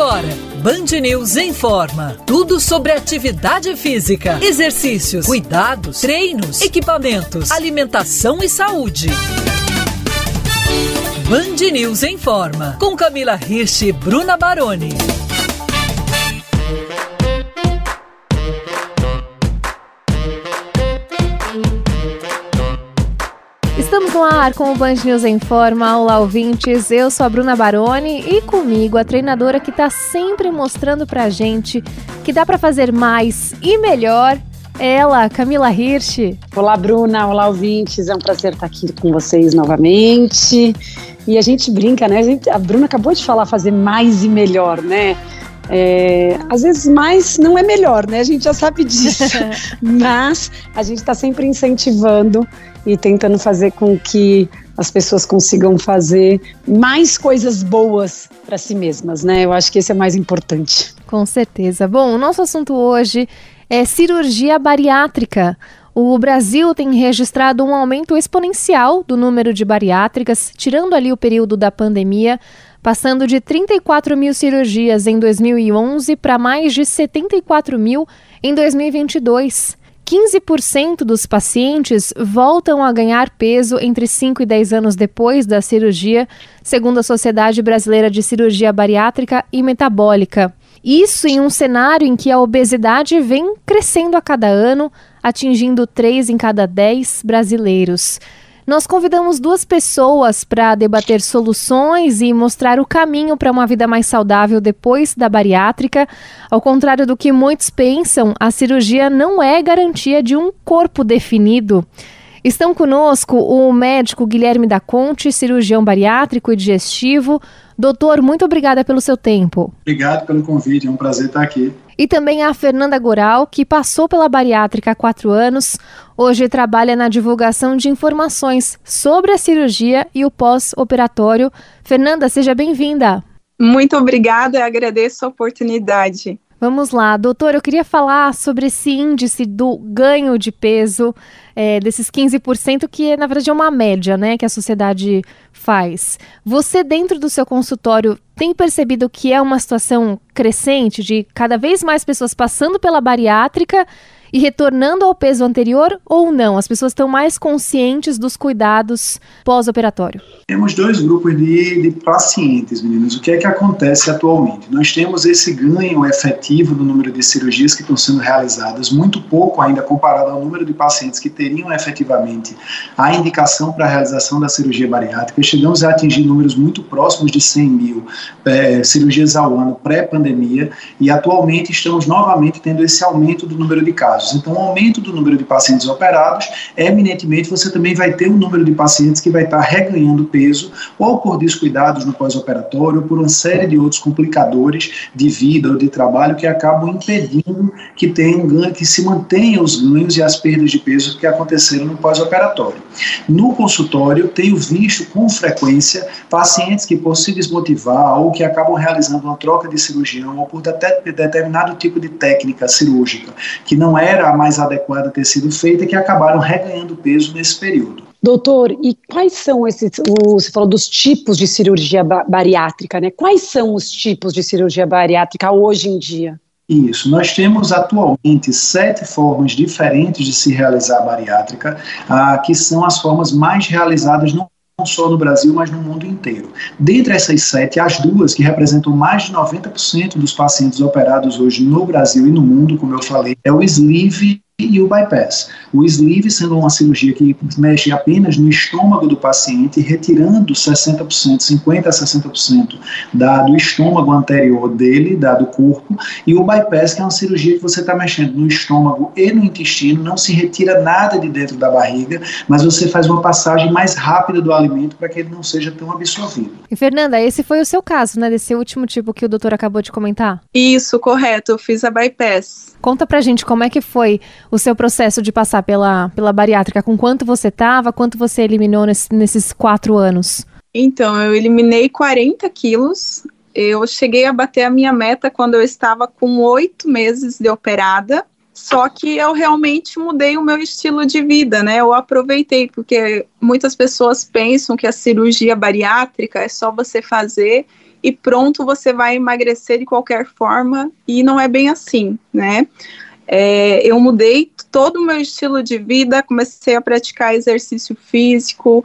agora, Band News informa. Tudo sobre atividade física, exercícios, cuidados, treinos, equipamentos, alimentação e saúde. Band News informa, com Camila Hirsch e Bruna Baroni. Estamos no ar com o Band News Informa. Olá, ouvintes, eu sou a Bruna Baroni e comigo a treinadora que está sempre mostrando pra gente que dá pra fazer mais e melhor, ela, Camila Hirsch. Olá, Bruna, olá, ouvintes, é um prazer estar aqui com vocês novamente. E a gente brinca, né? A Bruna acabou de falar fazer mais e melhor, né? Às vezes mais não é melhor, né? A gente já sabe disso, mas a gente está sempre incentivando e tentando fazer com que as pessoas consigam fazer mais coisas boas para si mesmas, né? Eu acho que esse é mais importante. Com certeza. Bom, o nosso assunto hoje é cirurgia bariátrica. O Brasil tem registrado um aumento exponencial do número de bariátricas, tirando ali o período da pandemia, passando de 34 mil cirurgias em 2011 para mais de 74 mil em 2022. 15% dos pacientes voltam a ganhar peso entre 5 e 10 anos depois da cirurgia, segundo a Sociedade Brasileira de Cirurgia Bariátrica e Metabólica. Isso em um cenário em que a obesidade vem crescendo a cada ano, atingindo 3 em cada 10 brasileiros. Nós convidamos 2 pessoas para debater soluções e mostrar o caminho para uma vida mais saudável depois da bariátrica. Ao contrário do que muitos pensam, a cirurgia não é garantia de um corpo definido. Estão conosco o médico Guilherme da Conte, cirurgião bariátrico e digestivo. Doutor, muito obrigada pelo seu tempo. Obrigado pelo convite, é um prazer estar aqui. E também a Fernanda Goral, que passou pela bariátrica há 4 anos. Hoje trabalha na divulgação de informações sobre a cirurgia e o pós-operatório. Fernanda, seja bem-vinda. Muito obrigada, agradeço a oportunidade. Vamos lá, doutor, eu queria falar sobre esse índice do ganho de peso, desses 15%, que na verdade é uma média, né, que a sociedade faz. Você, dentro do seu consultório, tem percebido que é uma situação crescente de cada vez mais pessoas passando pela bariátrica e retornando ao peso anterior ou não? As pessoas estão mais conscientes dos cuidados pós-operatório? Temos 2 grupos de pacientes, meninos. O que é que acontece atualmente? Nós temos esse ganho efetivo do número de cirurgias que estão sendo realizadas, muito pouco ainda comparado ao número de pacientes que teriam efetivamente a indicação para a realização da cirurgia bariátrica. Chegamos a atingir números muito próximos de 100 mil cirurgias ao ano pré-pandemia e atualmente estamos novamente tendo esse aumento do número de casos. Então, o aumento do número de pacientes operados, eminentemente, você também vai ter um número de pacientes que vai estar reganhando peso, ou por descuidados no pós-operatório, ou por uma série de outros complicadores de vida ou de trabalho que acabam impedindo que tenha um ganho, que se mantenham os ganhos e as perdas de peso que aconteceram no pós-operatório. No consultório, eu tenho visto com frequência pacientes que, por se desmotivar ou que acabam realizando uma troca de cirurgião ou por determinado tipo de técnica cirúrgica que não era a mais adequada a ter sido feita, que acabaram reganhando peso nesse período. Doutor, e quais são você falou dos tipos de cirurgia bariátrica, né? Quais são os tipos de cirurgia bariátrica hoje em dia? Isso, nós temos atualmente 7 formas diferentes de se realizar a bariátrica, que são as formas mais realizadas não só no Brasil, mas no mundo inteiro. Dentre essas 7, as 2 que representam mais de 90% dos pacientes operados hoje no Brasil e no mundo, como eu falei, é o sleeve e o bypass. O sleeve sendo uma cirurgia que mexe apenas no estômago do paciente, retirando 60%, 50% a 60% do estômago anterior dele, do corpo, e o bypass, que é uma cirurgia que você está mexendo no estômago e no intestino, não se retira nada de dentro da barriga, mas você faz uma passagem mais rápida do alimento para que ele não seja tão absorvido. E Fernanda, esse foi o seu caso, né, desse último tipo que o doutor acabou de comentar? Isso, correto, eu fiz a bypass. Conta pra gente como é que foi o seu processo de passar pela bariátrica, com quanto você estava, quanto você eliminou nesses 4 anos? Então, eu eliminei 40 quilos, eu cheguei a bater a minha meta quando eu estava com 8 meses de operada, só que eu realmente mudei o meu estilo de vida, né? Eu aproveitei, porque muitas pessoas pensam que a cirurgia bariátrica é só você fazer e pronto, você vai emagrecer de qualquer forma, e não é bem assim, né? Eu mudei todo o meu estilo de vida, comecei a praticar exercício físico,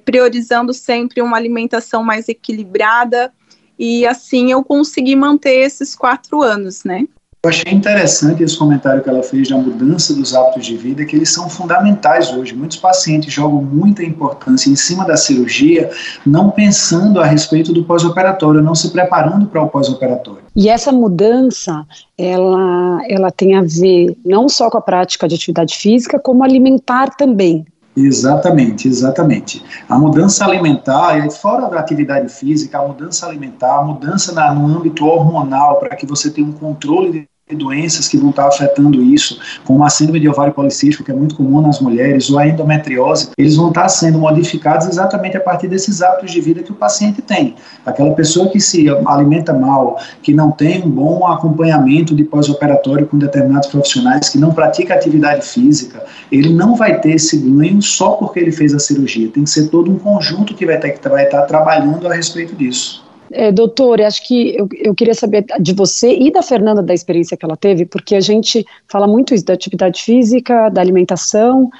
priorizando sempre uma alimentação mais equilibrada, e assim eu consegui manter esses 4 anos, né? Eu achei interessante esse comentário que ela fez da mudança dos hábitos de vida, que eles são fundamentais hoje. Muitos pacientes jogam muita importância em cima da cirurgia, não pensando a respeito do pós-operatório, não se preparando para o pós-operatório. E essa mudança, ela tem a ver não só com a prática de atividade física, como alimentar também. Exatamente. A mudança alimentar, fora da atividade física, a mudança alimentar, a mudança no âmbito hormonal, para que você tenha um controle de doenças que vão estar afetando isso, como a síndrome de ovário policístico, que é muito comum nas mulheres, ou a endometriose, eles vão estar sendo modificados exatamente a partir desses hábitos de vida que o paciente tem. Aquela pessoa que se alimenta mal, que não tem um bom acompanhamento de pós-operatório com determinados profissionais, que não pratica atividade física, ele não vai ter esse ganho só porque ele fez a cirurgia. Tem que ser todo um conjunto que vai estar trabalhando a respeito disso. Doutor, acho que eu queria saber de você e da Fernanda, da experiência que ela teve, porque a gente fala muito isso da atividade física, da alimentação,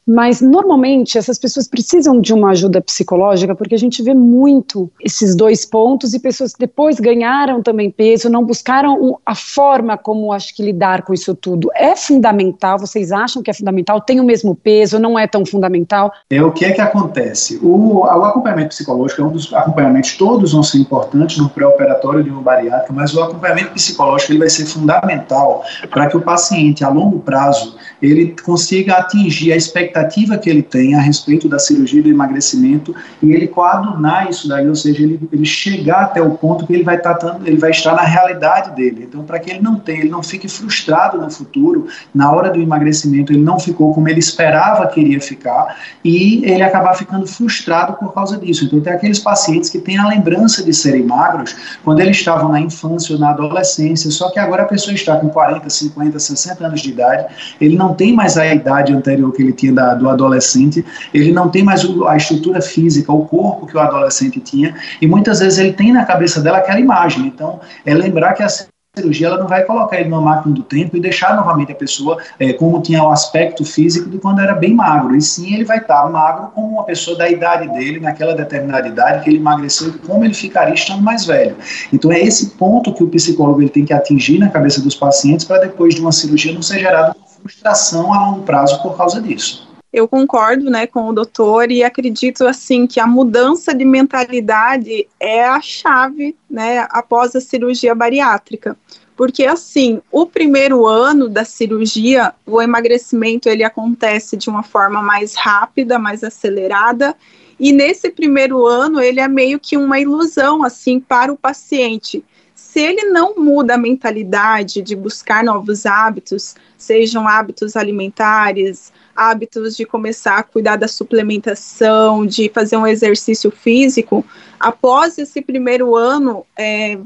mas normalmente essas pessoas precisam de uma ajuda psicológica, porque a gente vê muito esses 2 pontos e pessoas que depois ganharam também peso, não buscaram a forma como acho que lidar com isso tudo. É fundamental? Vocês acham que é fundamental? Tem o mesmo peso? Não é tão fundamental? O que é que acontece? O acompanhamento psicológico é um dos acompanhamentos, todos vão ser importantes no pré-operatório de uma bariátrica, mas o acompanhamento psicológico ele vai ser fundamental para que o paciente, a longo prazo, ele consiga atingir a expectativa que ele tem a respeito da cirurgia do emagrecimento e ele coadunar isso daí, ou seja, ele chegar até o ponto que ele vai estar na realidade dele. Então, para que ele não fique frustrado no futuro, na hora do emagrecimento, ele não ficou como ele esperava que iria ficar e ele acabar ficando frustrado por causa disso. Então, tem aqueles pacientes que têm a lembrança de serem magros quando eles estavam na infância ou na adolescência, só que agora a pessoa está com 40, 50, 60 anos de idade, ele não tem mais a idade anterior que ele tinha do adolescente, ele não tem mais a estrutura física, o corpo que o adolescente tinha, e muitas vezes ele tem na cabeça dela aquela imagem. Então, lembrar que a cirurgia ela não vai colocar ele numa máquina do tempo e deixar novamente a pessoa como tinha o aspecto físico de quando era bem magro, e sim ele vai estar magro como uma pessoa da idade dele, naquela determinada idade que ele emagreceu, e como ele ficaria estando mais velho. Então é esse ponto que o psicólogo ele tem que atingir na cabeça dos pacientes para depois de uma cirurgia não ser gerada uma frustração a longo prazo por causa disso. Eu concordo, né, com o doutor e acredito, assim, que a mudança de mentalidade é a chave, né, após a cirurgia bariátrica. Porque, assim, o primeiro ano da cirurgia, o emagrecimento, ele acontece de uma forma mais rápida, mais acelerada, e nesse primeiro ano, ele é meio que uma ilusão, assim, para o paciente. Se ele não muda a mentalidade de buscar novos hábitos, sejam hábitos alimentares, hábitos de começar a cuidar da suplementação, de fazer um exercício físico, após esse primeiro ano,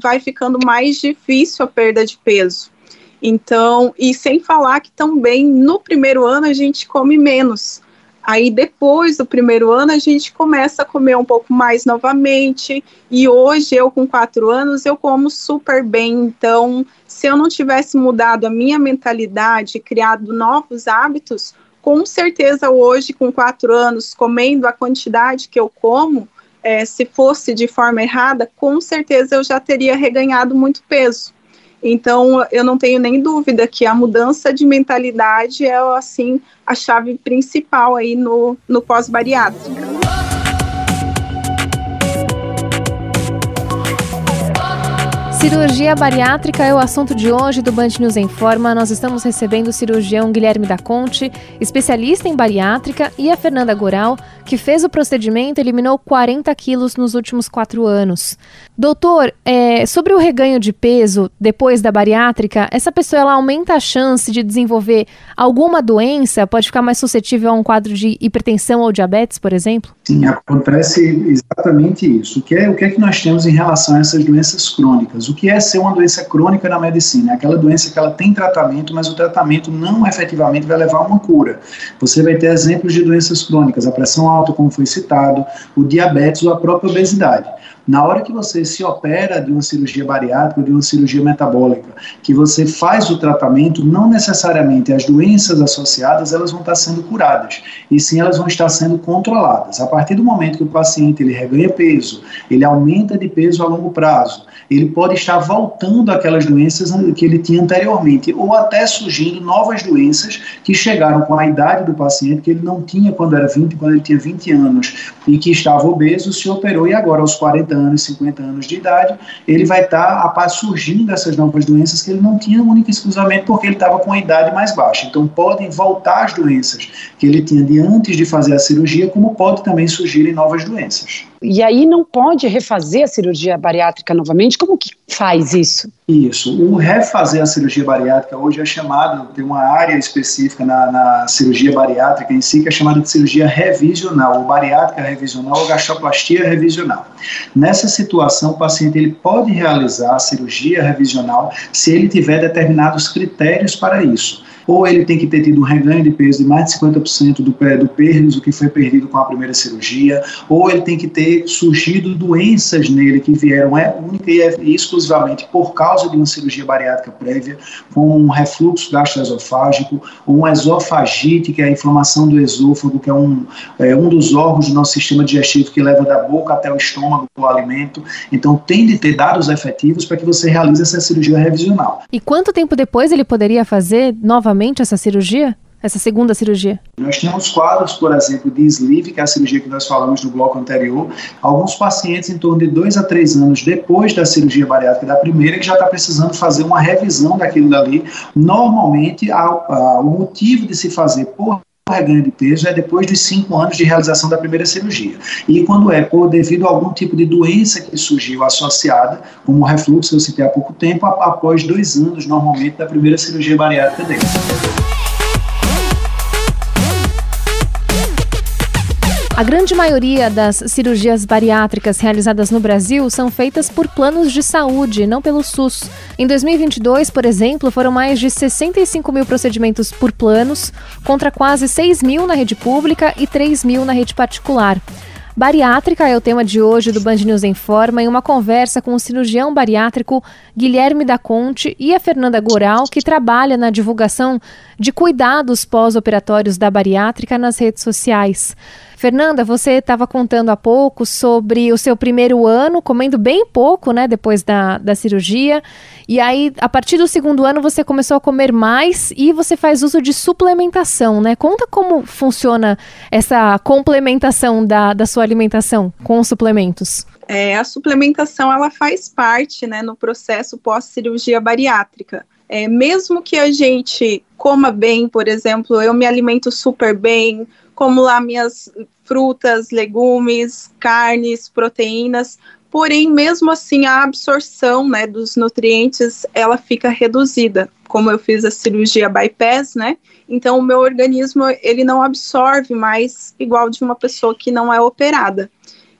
vai ficando mais difícil a perda de peso. Então, e sem falar que também no primeiro ano a gente come menos. Aí depois do primeiro ano a gente começa a comer um pouco mais novamente, e hoje eu com 4 anos eu como super bem. Então se eu não tivesse mudado a minha mentalidade, criado novos hábitos, com certeza hoje com 4 anos, comendo a quantidade que eu como, se fosse de forma errada, com certeza eu já teria reganhado muito peso. Então, eu não tenho nem dúvida que a mudança de mentalidade é, assim, a chave principal aí no pós-bariátrica. Cirurgia bariátrica é o assunto de hoje do Band News Informa. Nós estamos recebendo o cirurgião Guilherme Da Conte, especialista em bariátrica, e a Fernanda Goral, que fez o procedimento e eliminou 40 quilos nos últimos 4 anos. Doutor, sobre o reganho de peso depois da bariátrica, essa pessoa ela aumenta a chance de desenvolver alguma doença? Pode ficar mais suscetível a um quadro de hipertensão ou diabetes, por exemplo? Sim, acontece exatamente isso. O que é que nós temos em relação a essas doenças crônicas? O que é ser uma doença crônica na medicina? É aquela doença que ela tem tratamento, mas o tratamento não efetivamente vai levar a uma cura. Você vai ter exemplos de doenças crônicas, a pressão alta, como foi citado, o diabetes ou a própria obesidade. Na hora que você se opera de uma cirurgia bariátrica ou de uma cirurgia metabólica, que você faz o tratamento, não necessariamente as doenças associadas elas vão estar sendo curadas, e sim elas vão estar sendo controladas. A partir do momento que o paciente ele reganha peso, ele aumenta de peso a longo prazo, ele pode estar voltando àquelas doenças que ele tinha anteriormente, ou até surgindo novas doenças que chegaram com a idade do paciente, que ele não tinha quando ele tinha 20 anos, e que estava obeso, se operou, e agora aos 40 anos, 50 anos de idade, ele vai estar surgindo essas novas doenças que ele não tinha única e exclusivamente porque ele estava com a idade mais baixa. Então podem voltar as doenças que ele tinha de antes de fazer a cirurgia, como pode também surgirem novas doenças. E aí não pode refazer a cirurgia bariátrica novamente? Como que faz isso? Isso. O refazer a cirurgia bariátrica hoje é chamado, tem uma área específica na cirurgia bariátrica em si, que é chamada de cirurgia revisional, ou bariátrica revisional, ou gastroplastia revisional. Nessa situação, o paciente ele pode realizar a cirurgia revisional se ele tiver determinados critérios para isso. Ou ele tem que ter tido um reganho de peso de mais de 50% do peso que foi perdido com a primeira cirurgia, ou ele tem que ter surgido doenças nele que vieram única e exclusivamente por causa de uma cirurgia bariátrica prévia, como um refluxo gastroesofágico, ou uma esofagite, que é a inflamação do esôfago, que é um dos órgãos do nosso sistema digestivo que leva da boca até o estômago o alimento. Então tem de ter dados efetivos para que você realize essa cirurgia revisional. E quanto tempo depois ele poderia fazer novamente essa cirurgia? Essa segunda cirurgia? Nós temos quadros, por exemplo, de sleeve, que é a cirurgia que nós falamos no bloco anterior. Alguns pacientes em torno de 2 a 3 anos depois da cirurgia bariátrica da primeira, que já está precisando fazer uma revisão daquilo dali. Normalmente, o motivo de se fazer por reganho de peso é depois dos 5 anos de realização da primeira cirurgia. E quando devido a algum tipo de doença que surgiu associada, como o refluxo que eu citei há pouco tempo, após 2 anos, normalmente, da primeira cirurgia bariátrica dele. A grande maioria das cirurgias bariátricas realizadas no Brasil são feitas por planos de saúde, não pelo SUS. Em 2022, por exemplo, foram mais de 65 mil procedimentos por planos, contra quase 6 mil na rede pública e 3 mil na rede particular. Bariátrica é o tema de hoje do Band News em Forma, em uma conversa com o cirurgião bariátrico Guilherme da Conte e a Fernanda Goral, que trabalha na divulgação de cuidados pós-operatórios da bariátrica nas redes sociais. Fernanda, você estava contando há pouco sobre o seu primeiro ano, comendo bem pouco, né, depois da cirurgia, e aí, a partir do segundo ano, você começou a comer mais e você faz uso de suplementação, né? Conta como funciona essa complementação da sua alimentação com os suplementos. A suplementação, ela faz parte, né, no processo pós-cirurgia bariátrica. Mesmo que a gente coma bem, por exemplo, eu me alimento super bem, como lá minhas frutas, legumes, carnes, proteínas, porém, mesmo assim, a absorção, né, dos nutrientes, ela fica reduzida. Como eu fiz a cirurgia bypass, né, então o meu organismo, ele não absorve mais igual de uma pessoa que não é operada.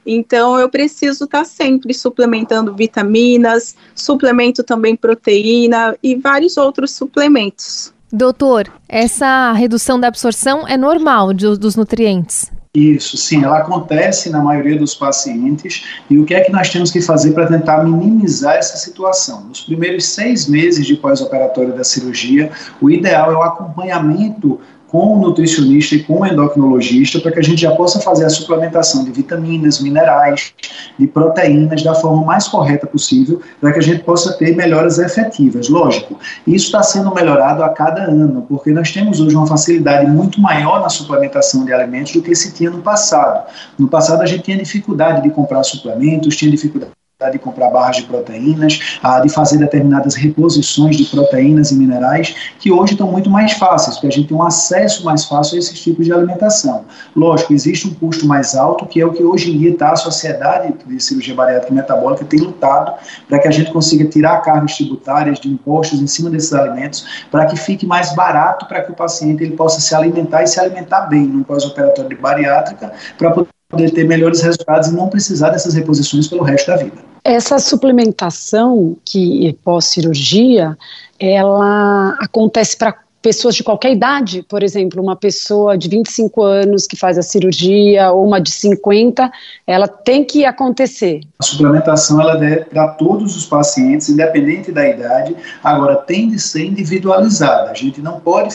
Então, eu preciso estar sempre suplementando vitaminas, suplemento também proteína e vários outros suplementos. Doutor, essa redução da absorção é normal dos nutrientes? Isso, sim, ela acontece na maioria dos pacientes. E o que é que nós temos que fazer para tentar minimizar essa situação? Nos primeiros 6 meses de pós-operatório da cirurgia, o ideal é o acompanhamento com o nutricionista e com o endocrinologista, para que a gente já possa fazer a suplementação de vitaminas, minerais, de proteínas da forma mais correta possível, para que a gente possa ter melhoras efetivas. Lógico, isso está sendo melhorado a cada ano, porque nós temos hoje uma facilidade muito maior na suplementação de alimentos do que se tinha no passado. No passado a gente tinha dificuldade de comprar suplementos, tinha dificuldade de comprar barras de proteínas, de fazer determinadas reposições de proteínas e minerais, que hoje estão muito mais fáceis, porque a gente tem um acesso mais fácil a esses tipos de alimentação. Lógico, existe um custo mais alto, que é o que hoje em dia a Sociedade de Cirurgia Bariátrica e Metabólica tem lutado para que a gente consiga tirar cargas tributárias de impostos em cima desses alimentos, para que fique mais barato, para que o paciente ele possa se alimentar e se alimentar bem no pós-operatório de bariátrica, para poder ter melhores resultados e não precisar dessas reposições pelo resto da vida. Essa suplementação que pós-cirurgia, ela acontece para pessoas de qualquer idade, por exemplo, uma pessoa de 25 anos que faz a cirurgia ou uma de 50, ela tem que acontecer. A suplementação ela é para todos os pacientes, independente da idade, agora tem de ser individualizada. A gente não pode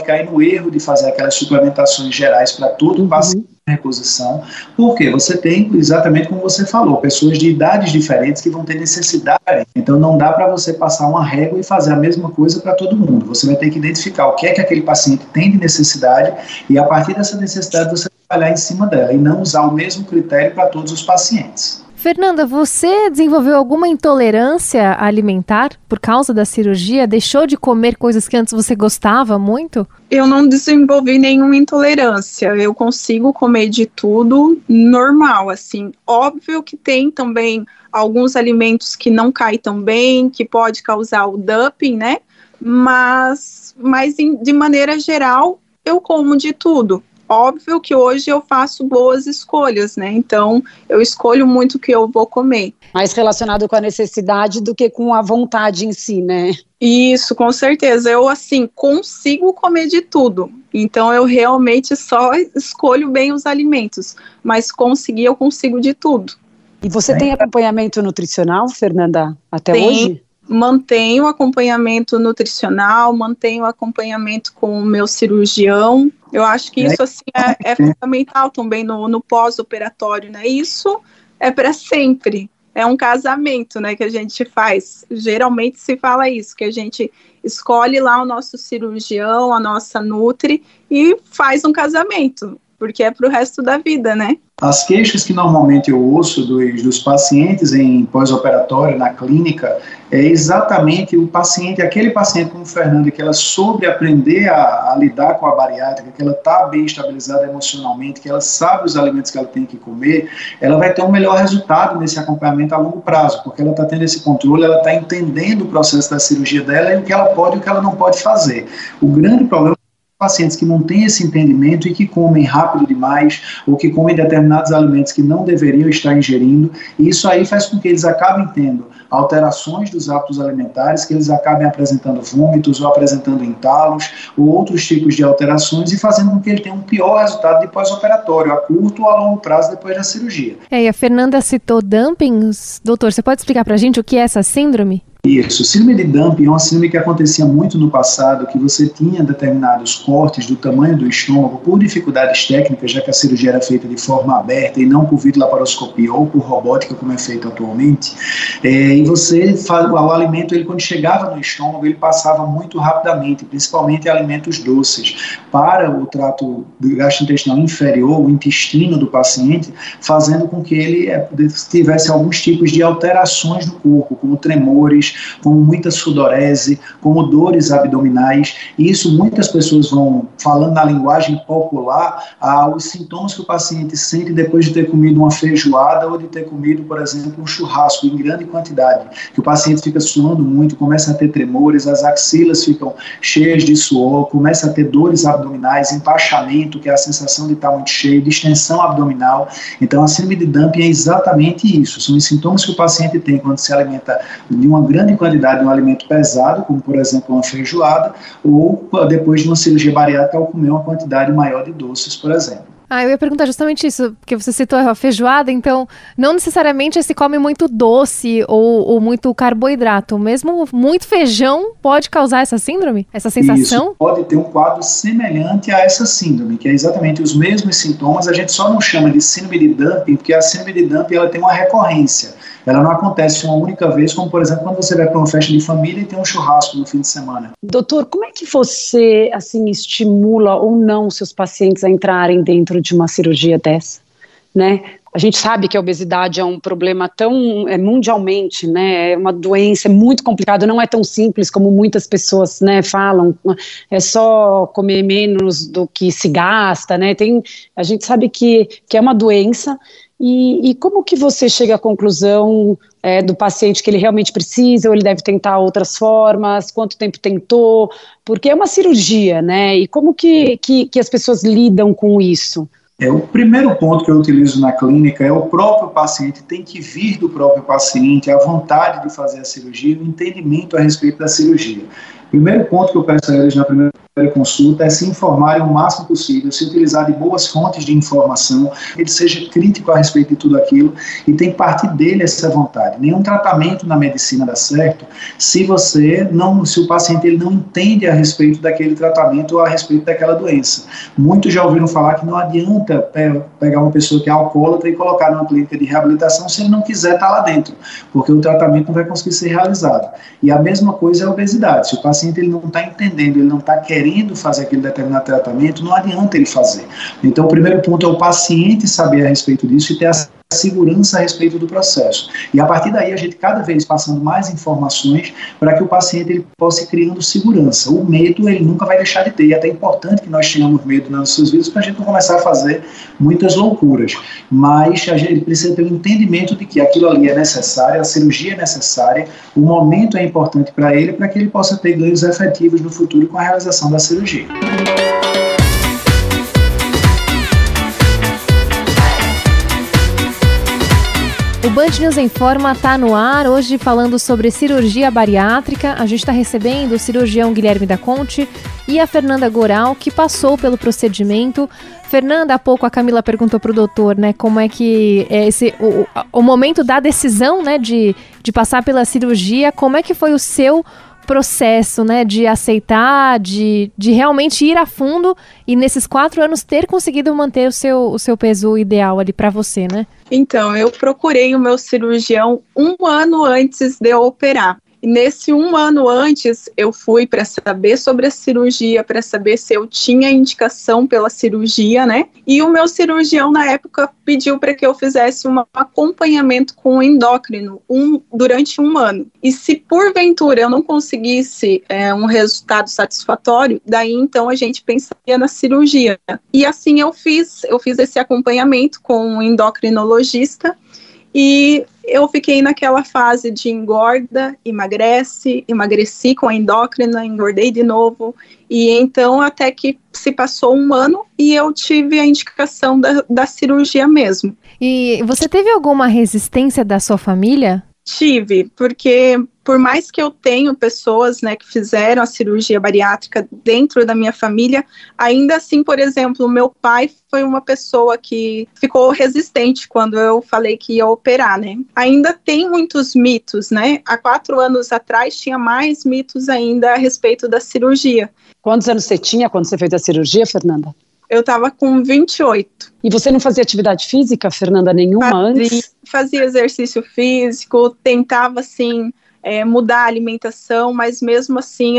cair no erro de fazer aquelas suplementações gerais para todo paciente em reposição, porque você tem, exatamente como você falou, pessoas de idades diferentes que vão ter necessidade, então não dá para você passar uma régua e fazer a mesma coisa para todo mundo. Você vai ter que identificar o que é que aquele paciente tem de necessidade e a partir dessa necessidade você vai trabalhar em cima dela e não usar o mesmo critério para todos os pacientes. Fernanda, você desenvolveu alguma intolerância alimentar por causa da cirurgia? Deixou de comer coisas que antes você gostava muito? Eu não desenvolvi nenhuma intolerância, eu consigo comer de tudo normal, assim. Óbvio que tem também alguns alimentos que não caem tão bem, que pode causar o dumping, né? Mas de maneira geral, eu como de tudo. Óbvio que hoje eu faço boas escolhas, né? Então, eu escolho muito o que eu vou comer. Mais relacionado com a necessidade do que com a vontade em si, né? Isso, com certeza. Eu, assim, consigo comer de tudo. Então, eu realmente só escolho bem os alimentos. Mas eu consigo de tudo. E você tem acompanhamento nutricional, Fernanda, até hoje? Mantenho acompanhamento nutricional, mantenho acompanhamento com o meu cirurgião. Eu acho que isso assim, é fundamental também no pós-operatório, né? Isso é para sempre. É um casamento, né, que a gente faz. Geralmente se fala isso, que a gente escolhe lá o nosso cirurgião, a nossa nutri e faz um casamento, porque é para o resto da vida, né? As queixas que normalmente eu ouço dos pacientes em pós-operatório, na clínica, é exatamente aquele paciente como Fernanda, que ela soube aprender a lidar com a bariátrica, que ela está bem estabilizada emocionalmente, que ela sabe os alimentos que ela tem que comer, ela vai ter um melhor resultado nesse acompanhamento a longo prazo, porque ela está tendo esse controle, ela está entendendo o processo da cirurgia dela e o que ela pode e o que ela não pode fazer. O grande problema pacientes que não têm esse entendimento e que comem rápido demais ou que comem determinados alimentos que não deveriam estar ingerindo, e isso aí faz com que eles acabem tendo alterações dos hábitos alimentares, que eles acabem apresentando vômitos ou apresentando entalos ou outros tipos de alterações e fazendo com que ele tenha um pior resultado de pós-operatório, a curto ou a longo prazo depois da cirurgia. E a Fernanda citou dumping. Doutor, você pode explicar pra gente o que é essa síndrome? Isso, síndrome de dumping é uma síndrome que acontecia muito no passado, que você tinha determinados cortes do tamanho do estômago por dificuldades técnicas, já que a cirurgia era feita de forma aberta e não por videolaparoscopia ou por robótica, como é feito atualmente, e o alimento, ele, quando chegava no estômago, ele passava muito rapidamente, principalmente alimentos doces, para o trato gastrointestinal inferior, o intestino do paciente, fazendo com que ele tivesse alguns tipos de alterações do corpo, como tremores, como muita sudorese, como dores abdominais, e isso muitas pessoas vão falando na linguagem popular os sintomas que o paciente sente depois de ter comido uma feijoada ou de ter comido, por exemplo, um churrasco em grande quantidade, que o paciente fica suando muito, começa a ter tremores, as axilas ficam cheias de suor, começa a ter dores abdominais, empachamento, que é a sensação de estar muito cheio, distensão abdominal. Então a síndrome de dumping é exatamente isso, são os sintomas que o paciente tem quando se alimenta de uma grande quantidade de um alimento pesado, como por exemplo uma feijoada, ou depois de uma cirurgia bariátrica ao comer uma quantidade maior de doces, por exemplo. Eu ia perguntar justamente isso, porque você citou a feijoada, então não necessariamente se come muito doce ou muito carboidrato, mesmo muito feijão pode causar essa síndrome, essa sensação? Isso, pode ter um quadro semelhante a essa síndrome, que é exatamente os mesmos sintomas, a gente só não chama de síndrome de dumping, porque a síndrome de dumping ela tem uma recorrência. Ela não acontece uma única vez, como por exemplo quando você vai para uma festa de família e tem um churrasco no fim de semana. Doutor, como é que você estimula ou não seus pacientes a entrarem dentro de uma cirurgia dessa, né? A gente sabe que a obesidade é um problema mundialmente, né? É uma doença muito complicada, não é tão simples como muitas pessoas, né, falam. É só comer menos do que se gasta, né? A gente sabe que é uma doença. E como que você chega à conclusão do paciente que ele realmente precisa, ou ele deve tentar outras formas, quanto tempo tentou, porque é uma cirurgia, né? E como que as pessoas lidam com isso? O primeiro ponto que eu utilizo na clínica é o próprio paciente, tem que vir do próprio paciente, a vontade de fazer a cirurgia, o entendimento a respeito da cirurgia. Primeiro ponto que eu peço a eles na primeira consulta é se informarem o máximo possível, se utilizar de boas fontes de informação, ele seja crítico a respeito de tudo aquilo e tem que partir dele essa vontade. Nenhum tratamento na medicina dá certo se o paciente ele não entende a respeito daquele tratamento ou a respeito daquela doença. Muitos já ouviram falar que não adianta pegar uma pessoa que é alcoólatra e colocar numa clínica de reabilitação se ele não quiser estar lá dentro, porque o tratamento não vai conseguir ser realizado. E a mesma coisa é a obesidade. Se o paciente ele não está entendendo, ele não está querendo fazer aquele determinado tratamento, não adianta ele fazer. Então, o primeiro ponto é o paciente saber a respeito disso e ter a segurança a respeito do processo. E a partir daí, a gente cada vez passando mais informações para que o paciente ele possa ir criando segurança. O medo, ele nunca vai deixar de ter. E é até importante que nós tenhamos medo nas nossas vidas para a gente não começar a fazer muitas loucuras. Mas a gente precisa ter um entendimento de que aquilo ali é necessário, a cirurgia é necessária, o momento é importante para que ele possa ter ganhos efetivos no futuro com a realização da cirurgia. O Band News Informa está no ar, hoje falando sobre cirurgia bariátrica. A gente está recebendo o cirurgião Guilherme da Conte e a Fernanda Goral, que passou pelo procedimento. Fernanda, há pouco a Camila perguntou para o doutor, né, como é que é o momento da decisão, né, de passar pela cirurgia, como é que foi o seu processo, né, de aceitar, de realmente ir a fundo e nesses 4 anos ter conseguido manter o seu peso ideal ali para você, né? Então, eu procurei o meu cirurgião 1 ano antes de eu operar. E nesse 1 ano antes, eu fui para saber sobre a cirurgia, para saber se eu tinha indicação pela cirurgia, né? E o meu cirurgião, na época, pediu para que eu fizesse um acompanhamento com o endócrino durante 1 ano. E se, porventura, eu não conseguisse um resultado satisfatório, daí, então, a gente pensaria na cirurgia. E assim eu fiz esse acompanhamento com um endocrinologista. E eu fiquei naquela fase de engorda, emagreci com a endócrina, engordei de novo. E então até que se passou 1 ano e eu tive a indicação da cirurgia mesmo. E você teve alguma resistência da sua família? Tive, porque por mais que eu tenha pessoas, né, que fizeram a cirurgia bariátrica dentro da minha família, ainda assim, por exemplo, meu pai foi uma pessoa que ficou resistente quando eu falei que ia operar, né? Ainda tem muitos mitos, né? Há 4 anos atrás tinha mais mitos ainda a respeito da cirurgia. Quantos anos você tinha quando você fez a cirurgia, Fernanda? Eu estava com 28. E você não fazia atividade física, Fernanda, nenhuma antes? Fazia exercício físico, tentava, assim, mudar a alimentação, mas mesmo assim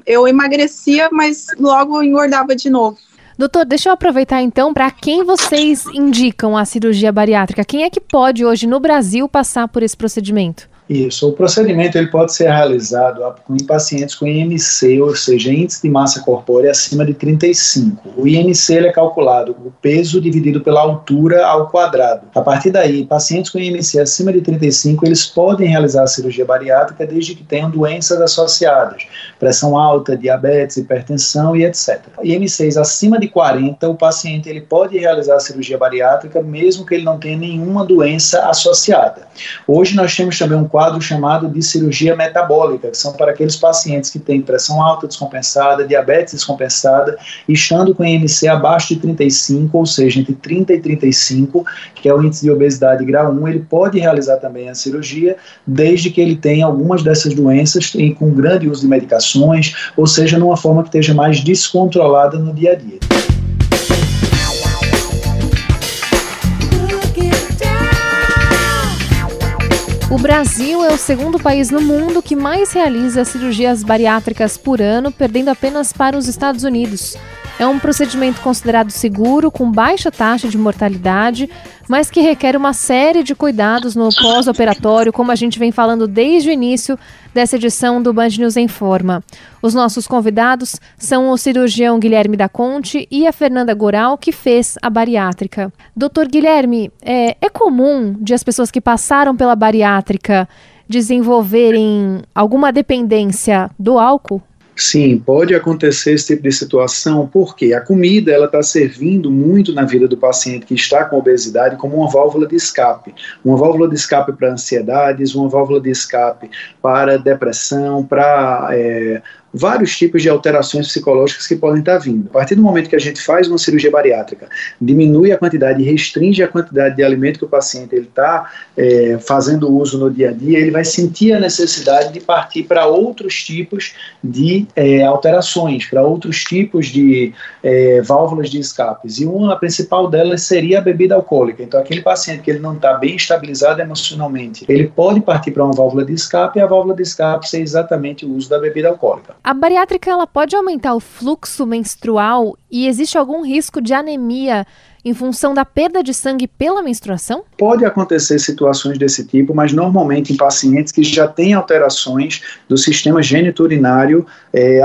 eu emagrecia, mas logo engordava de novo. Doutor, deixa eu aproveitar então, para quem vocês indicam a cirurgia bariátrica? Quem é que pode hoje no Brasil passar por esse procedimento? Isso, o procedimento ele pode ser realizado em pacientes com IMC, ou seja, índice de massa corpórea acima de 35. O IMC ele é calculado o peso dividido pela altura ao quadrado. A partir daí, pacientes com IMC acima de 35, eles podem realizar a cirurgia bariátrica desde que tenham doenças associadas, pressão alta, diabetes, hipertensão e etc. IMCs acima de 40, o paciente ele pode realizar a cirurgia bariátrica mesmo que ele não tenha nenhuma doença associada. Hoje nós temos também um quadro chamado de cirurgia metabólica, que são para aqueles pacientes que têm pressão alta descompensada, diabetes descompensada, estando com IMC abaixo de 35, ou seja, entre 30 e 35, que é o índice de obesidade grau 1, ele pode realizar também a cirurgia, desde que ele tenha algumas dessas doenças com grande uso de medicações, ou seja, numa forma que esteja mais descontrolada no dia a dia. O Brasil é o 2º país no mundo que mais realiza cirurgias bariátricas por ano, perdendo apenas para os Estados Unidos. É um procedimento considerado seguro, com baixa taxa de mortalidade, mas que requer uma série de cuidados no pós-operatório, como a gente vem falando desde o início dessa edição do Band News Informa. Os nossos convidados são o cirurgião Guilherme da Conte e a Fernanda Goral, que fez a bariátrica. Doutor Guilherme, é comum de as pessoas que passaram pela bariátrica desenvolverem alguma dependência do álcool? Sim, pode acontecer esse tipo de situação, porque a comida ela está servindo muito na vida do paciente que está com obesidade como uma válvula de escape para ansiedades, uma válvula de escape para depressão, para vários tipos de alterações psicológicas que podem estar vindo. A partir do momento que a gente faz uma cirurgia bariátrica, diminui a quantidade e restringe a quantidade de alimento que o paciente está fazendo uso no dia a dia, ele vai sentir a necessidade de partir para outros tipos de alterações, para outros tipos de válvulas de escapes. E uma principal delas seria a bebida alcoólica. Então, aquele paciente que ele não está bem estabilizado emocionalmente, ele pode partir para uma válvula de escape, e a válvula de escape ser exatamente o uso da bebida alcoólica. A bariátrica, ela pode aumentar o fluxo menstrual e existe algum risco de anemia em função da perda de sangue pela menstruação? Pode acontecer situações desse tipo, mas normalmente em pacientes que já têm alterações do sistema geniturinário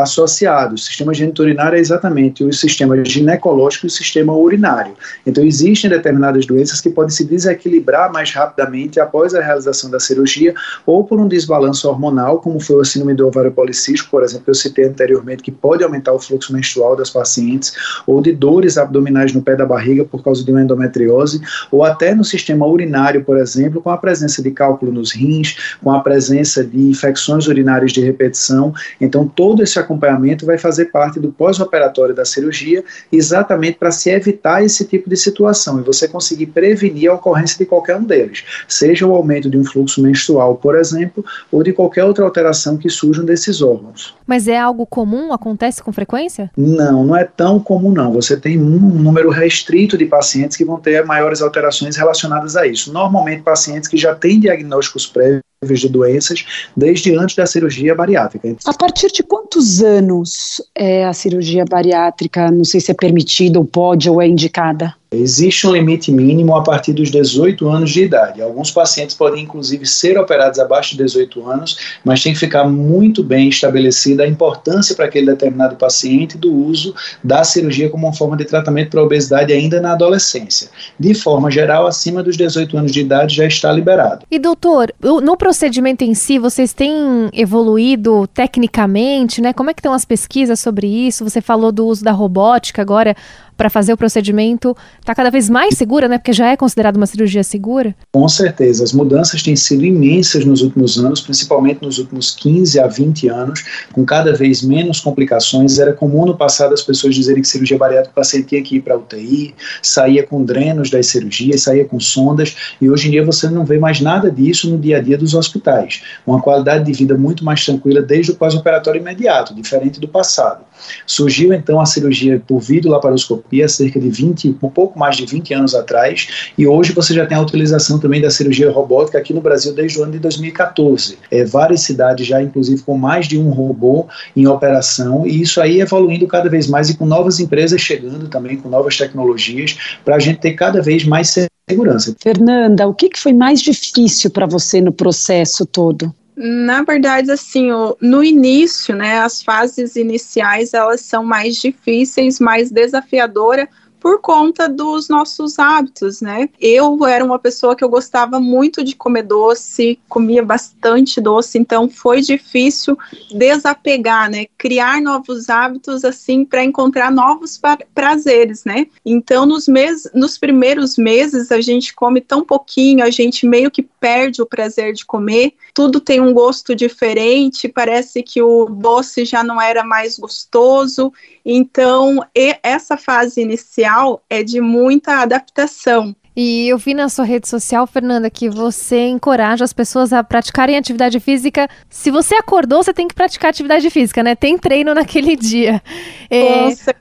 associado. O sistema geniturinário é exatamente o sistema ginecológico e o sistema urinário. Então existem determinadas doenças que podem se desequilibrar mais rapidamente após a realização da cirurgia, ou por um desbalanço hormonal, como foi a síndrome do ovário policístico, por exemplo, que eu citei anteriormente, que pode aumentar o fluxo menstrual das pacientes, ou de dores abdominais no pé da barriga por causa de uma endometriose, ou até no sistema urinário, por exemplo, com a presença de cálculo nos rins, com a presença de infecções urinárias de repetição. Então, todo esse acompanhamento vai fazer parte do pós-operatório da cirurgia, exatamente para se evitar esse tipo de situação e você conseguir prevenir a ocorrência de qualquer um deles, seja o aumento de um fluxo menstrual, por exemplo, ou de qualquer outra alteração que surjam desses órgãos. Mas é algo comum? Acontece com frequência? Não é tão comum não. Você tem um número restrito de pacientes que vão ter maiores alterações relacionadas a isso. Normalmente pacientes que já têm diagnósticos prévios de doenças desde antes da cirurgia bariátrica. A partir de quantos anos a cirurgia bariátrica, não sei se é permitida ou pode ou é indicada? Existe um limite mínimo a partir dos 18 anos de idade. Alguns pacientes podem, inclusive, ser operados abaixo de 18 anos, mas tem que ficar muito bem estabelecida a importância para aquele determinado paciente do uso da cirurgia como uma forma de tratamento para a obesidade ainda na adolescência. De forma geral, acima dos 18 anos de idade já está liberado. E, doutor, no procedimento em si, vocês têm evoluído tecnicamente, né? Como é que estão as pesquisas sobre isso? Você falou do uso da robótica agora para fazer o procedimento. Está cada vez mais segura, né? Porque já é considerada uma cirurgia segura? Com certeza. As mudanças têm sido imensas nos últimos anos, principalmente nos últimos 15 a 20 anos, com cada vez menos complicações. Era comum no passado as pessoas dizerem que cirurgia bariátrica o paciente tinha que ir para a UTI, saía com drenos das cirurgias, saía com sondas, e hoje em dia você não vê mais nada disso no dia a dia dos hospitais. Uma qualidade de vida muito mais tranquila desde o pós-operatório imediato, diferente do passado. Surgiu então a cirurgia por videolaparoscopia há cerca de um pouco mais de 20 anos atrás, e hoje você já tem a utilização também da cirurgia robótica aqui no Brasil desde o ano de 2014. Várias cidades já, inclusive, com mais de um robô em operação, e isso aí evoluindo cada vez mais e com novas empresas chegando também, com novas tecnologias, para a gente ter cada vez mais segurança. Fernanda, o que foi mais difícil para você no processo todo? Na verdade, assim, no início, né, as fases iniciais, elas são mais difíceis, mais desafiadoras, por conta dos nossos hábitos, né? Eu era uma pessoa que eu gostava muito de comer doce, comia bastante doce, então foi difícil desapegar, né? Criar novos hábitos, assim, para encontrar novos prazeres, né? Então, nos primeiros meses, a gente come tão pouquinho, a gente meio que perde o prazer de comer, tudo tem um gosto diferente, parece que o doce já não era mais gostoso, então essa fase inicial é de muita adaptação. E eu vi na sua rede social, Fernanda, que você encoraja as pessoas a praticarem atividade física. Se você acordou, você tem que praticar atividade física, né? Tem treino naquele dia. Com certeza.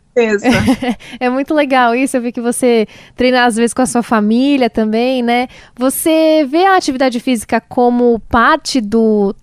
É muito legal isso. Eu vi que você treina às vezes com a sua família também, né? Você vê a atividade física como parte do...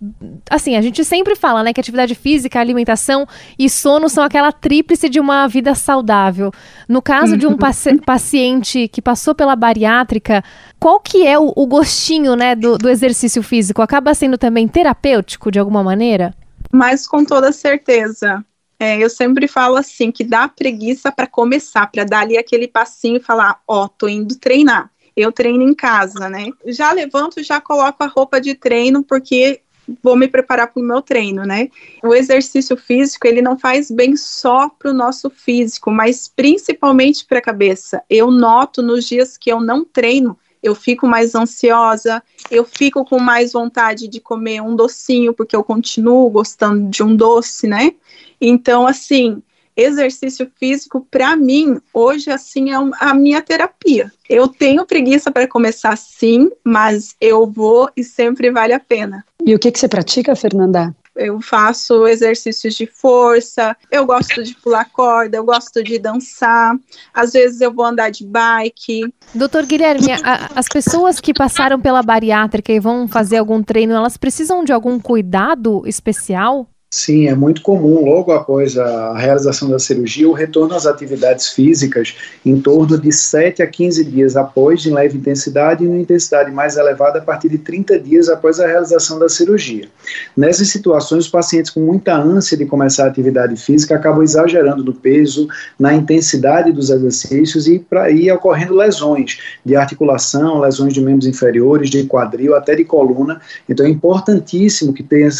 Assim, a gente sempre fala, né, que atividade física, alimentação e sono são aquela tríplice de uma vida saudável. No caso de um paciente que passou pela bariátrica, qual que é o gostinho, né, do exercício físico? Acaba sendo também terapêutico de alguma maneira? Mas com toda certeza. Eu sempre falo assim, que dá preguiça para começar, para dar ali aquele passinho e falar, tô indo treinar. Eu treino em casa, né? Já levanto, já coloco a roupa de treino, porque vou me preparar para o meu treino, né? O exercício físico, ele não faz bem só para o nosso físico, mas principalmente para a cabeça. Eu noto nos dias que eu não treino, eu fico mais ansiosa, eu fico com mais vontade de comer um docinho, porque eu continuo gostando de um doce, né? Então, assim, exercício físico, para mim, hoje, assim, é a minha terapia. Eu tenho preguiça para começar, sim, mas eu vou e sempre vale a pena. E o que você pratica, Fernanda? Eu faço exercícios de força, eu gosto de pular corda, eu gosto de dançar, às vezes eu vou andar de bike. Doutor Guilherme, as pessoas que passaram pela bariátrica e vão fazer algum treino, elas precisam de algum cuidado especial? Sim, é muito comum, logo após a realização da cirurgia, o retorno às atividades físicas em torno de 7 a 15 dias após, de leve intensidade, e uma intensidade mais elevada a partir de 30 dias após a realização da cirurgia. Nessas situações, os pacientes com muita ânsia de começar a atividade física acabam exagerando no peso, na intensidade dos exercícios e ocorrendo lesões de articulação, lesões de membros inferiores, de quadril, até de coluna. Então é importantíssimo que tenha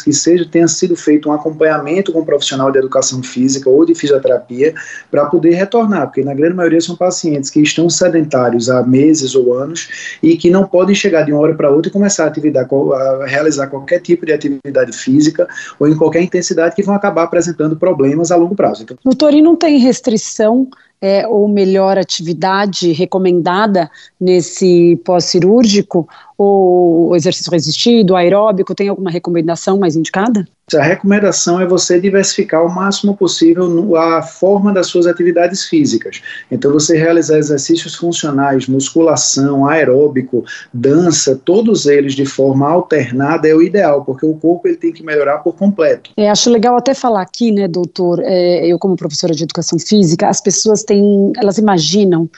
sido feito um acompanhamento com um profissional de educação física ou de fisioterapia para poder retornar, porque na grande maioria são pacientes que estão sedentários há meses ou anos e que não podem chegar de uma hora para outra e começar a realizar qualquer tipo de atividade física ou em qualquer intensidade, que vão acabar apresentando problemas a longo prazo. Então, doutor, e não tem restrição ou melhor atividade recomendada nesse pós-cirúrgico, ou exercício resistido, aeróbico, tem alguma recomendação mais indicada? A recomendação é você diversificar o máximo possível a forma das suas atividades físicas. Então você realizar exercícios funcionais, musculação, aeróbico, dança, todos eles de forma alternada é o ideal, porque o corpo ele tem que melhorar por completo. Acho legal até falar aqui, né, doutor, eu como professora de educação física, as pessoas elas imaginam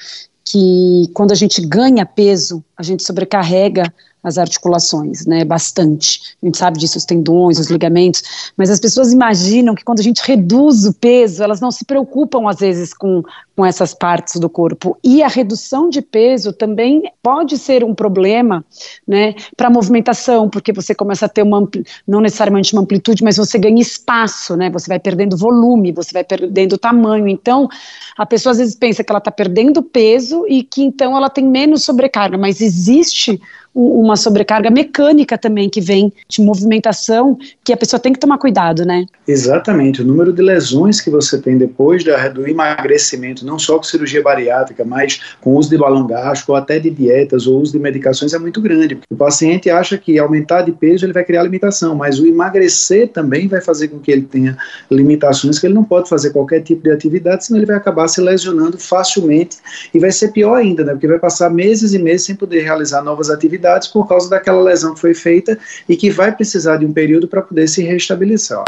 que quando a gente ganha peso, a gente sobrecarrega as articulações, né, bastante. A gente sabe disso, os tendões, os ligamentos, mas as pessoas imaginam que quando a gente reduz o peso, elas não se preocupam às vezes com essas partes do corpo. E a redução de peso também pode ser um problema, né, para a movimentação, porque você começa a ter não necessariamente uma amplitude, mas você ganha espaço, né, você vai perdendo volume, você vai perdendo tamanho. Então, a pessoa às vezes pensa que ela está perdendo peso e que então ela tem menos sobrecarga, mas existe uma sobrecarga mecânica também que vem de movimentação, que a pessoa tem que tomar cuidado, né? Exatamente, o número de lesões que você tem depois do emagrecimento, não só com cirurgia bariátrica, mas com uso de balão gástrico, ou até de dietas, ou uso de medicações é muito grande. O paciente acha que aumentar de peso ele vai criar limitação, mas o emagrecer também vai fazer com que ele tenha limitações, que ele não pode fazer qualquer tipo de atividade, senão ele vai acabar se lesionando facilmente, e vai ser pior ainda, né? Porque vai passar meses e meses sem poder realizar novas atividades por causa daquela lesão que foi feita e que vai precisar de um período para poder se restabelecer.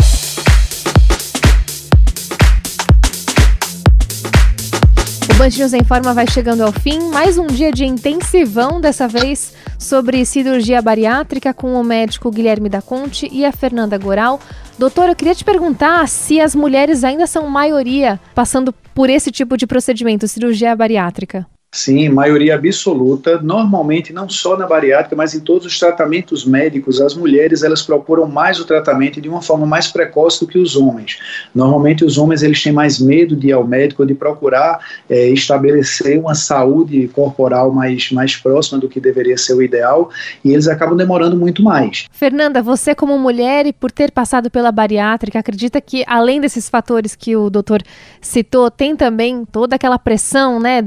O Band News em Forma vai chegando ao fim. Mais um dia de intensivão, dessa vez sobre cirurgia bariátrica, com o médico Guilherme da Conte e a Fernanda Goral. Doutora, eu queria te perguntar se as mulheres ainda são maioria passando por esse tipo de procedimento, cirurgia bariátrica. Sim, maioria absoluta. Normalmente, não só na bariátrica, mas em todos os tratamentos médicos, as mulheres elas procuram mais o tratamento de uma forma mais precoce do que os homens. Normalmente, os homens eles têm mais medo de ir ao médico, de procurar estabelecer uma saúde corporal mais próxima do que deveria ser o ideal, e eles acabam demorando muito mais. Fernanda, você como mulher e por ter passado pela bariátrica, acredita que além desses fatores que o doutor citou, tem também toda aquela pressão, né,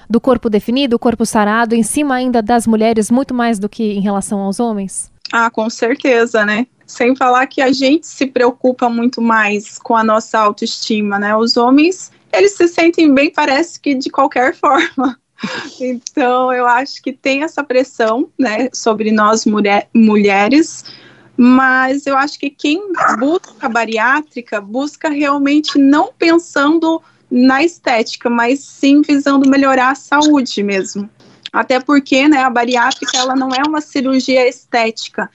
do corpo definido, o corpo sarado, em cima ainda das mulheres, muito mais do que em relação aos homens? Ah, com certeza, né? Sem falar que a gente se preocupa muito mais com a nossa autoestima, né? Os homens, eles se sentem bem, parece que de qualquer forma. Então, eu acho que tem essa pressão, né, sobre nós mulheres, mas eu acho que quem busca a bariátrica, busca realmente não pensando na estética, mas sim visando melhorar a saúde mesmo. Até porque, né, a bariátrica ela não é uma cirurgia estética,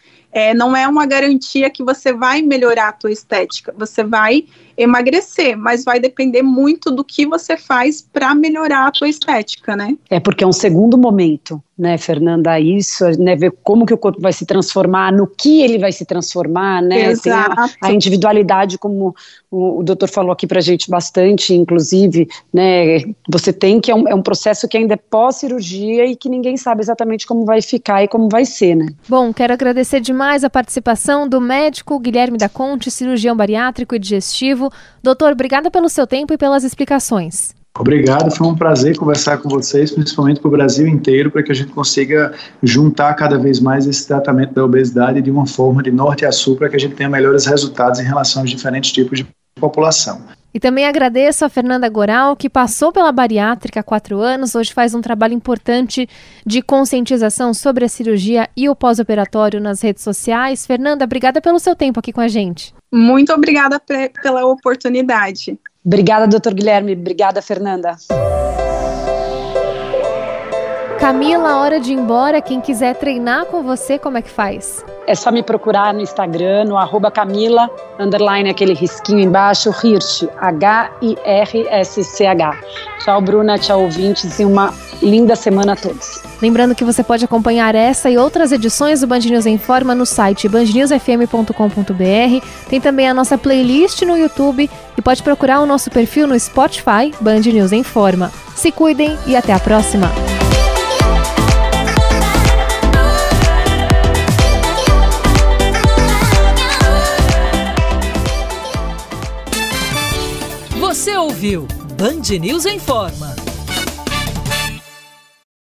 não é uma garantia que você vai melhorar a tua estética, você vai emagrecer, mas vai depender muito do que você faz para melhorar a tua estética, né? É porque é um segundo momento, né, Fernanda? Isso, né, ver como que o corpo vai se transformar, no que ele vai se transformar, né? Exato. Tem a individualidade, como o doutor falou aqui pra gente bastante, inclusive, né? Você tem que, é um processo que ainda é pós-cirurgia e que ninguém sabe exatamente como vai ficar e como vai ser, né? Bom, quero agradecer demais a participação do médico Guilherme da Conte, cirurgião bariátrico e digestivo. Doutor, obrigada pelo seu tempo e pelas explicações. Obrigado, foi um prazer conversar com vocês, principalmente para o Brasil inteiro, para que a gente consiga juntar cada vez mais esse tratamento da obesidade de uma forma de norte a sul, para que a gente tenha melhores resultados em relação aos diferentes tipos de população. E também agradeço a Fernanda Goral, que passou pela bariátrica há 4 anos, hoje faz um trabalho importante de conscientização sobre a cirurgia e o pós-operatório nas redes sociais. Fernanda, obrigada pelo seu tempo aqui com a gente. Muito obrigada pela oportunidade. Obrigada, doutor Guilherme. Obrigada, Fernanda. Camila, hora de ir embora. Quem quiser treinar com você, como é que faz? É só me procurar no Instagram, no @Camila, _ aquele risquinho embaixo, Hirsch, HIRSCH. Tchau, Bruna, tchau, ouvintes, e uma linda semana a todos. Lembrando que você pode acompanhar essa e outras edições do Band News em Forma no site bandnewsfm.com.br. Tem também a nossa playlist no YouTube e pode procurar o nosso perfil no Spotify, Band News em Forma. Se cuidem e até a próxima! Você ouviu Band News em Forma.